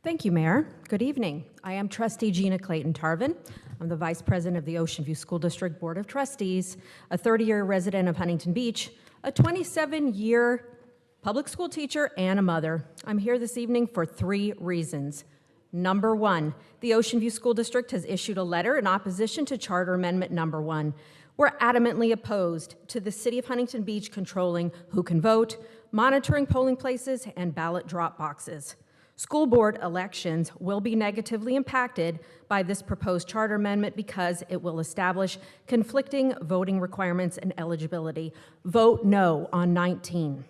Thank you, Mayor. Good evening. I am Trustee Gina Clayton-Tarvin. I'm the Vice President of the Ocean View School District Board of Trustees, a 30-year resident of Huntington Beach, a 27-year public school teacher, and a mother. I'm here this evening for 3 reasons. Number 1, the Ocean View School District has issued a letter in opposition to Charter Amendment Number 1. We're adamantly opposed to the City of Huntington Beach controlling who can vote, monitoring polling places, and ballot drop boxes. School board elections will be negatively impacted by this proposed charter amendment because it will establish conflicting voting requirements and eligibility. Vote no on 19.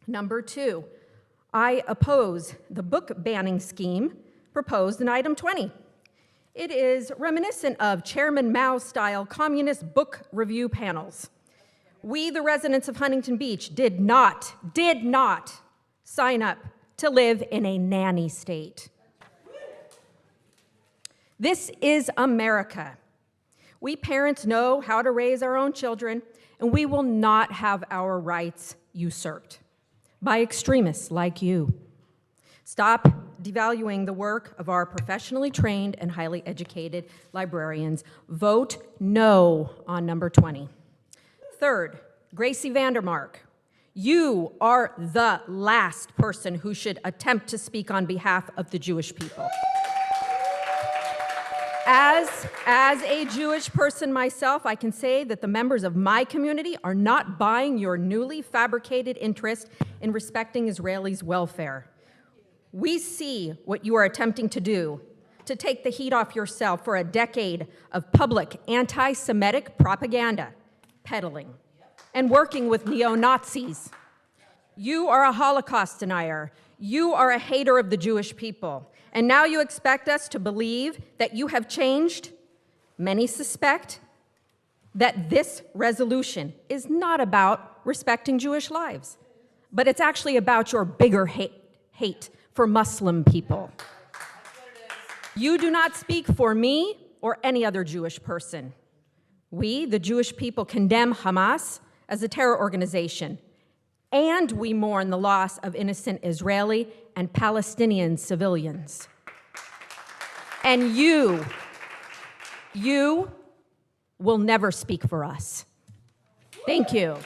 Number 2, I oppose the book banning scheme proposed in item 20. It is reminiscent of Chairman Mao-style communist book review panels. We, the residents of Huntington Beach, did not sign up to live in a nanny state. This is America. We parents know how to raise our own children, and we will not have our rights usurped by extremists like you. Stop devaluing the work of our professionally trained and highly educated librarians. Vote no on number 20. Third, Gracey Van Der Mark. You are the last person who should attempt to speak on behalf of the Jewish people. As a Jewish person myself, I can say that the members of my community are not buying your newly fabricated interest in respecting Israelis' welfare. We see what you are attempting to do, to take the heat off yourself for a decade of public anti-Semitic propaganda, peddling, and working with neo-Nazis. You are a Holocaust denier. You are a hater of the Jewish people. And now you expect us to believe that you have changed? Many suspect that this resolution is not about respecting Jewish lives, but it's actually about your bigger hate for Muslim people. You do not speak for me or any other Jewish person. We, the Jewish people, condemn Hamas as a terror organization, and we mourn the loss of innocent Israeli and Palestinian civilians. And you will never speak for us. Thank you.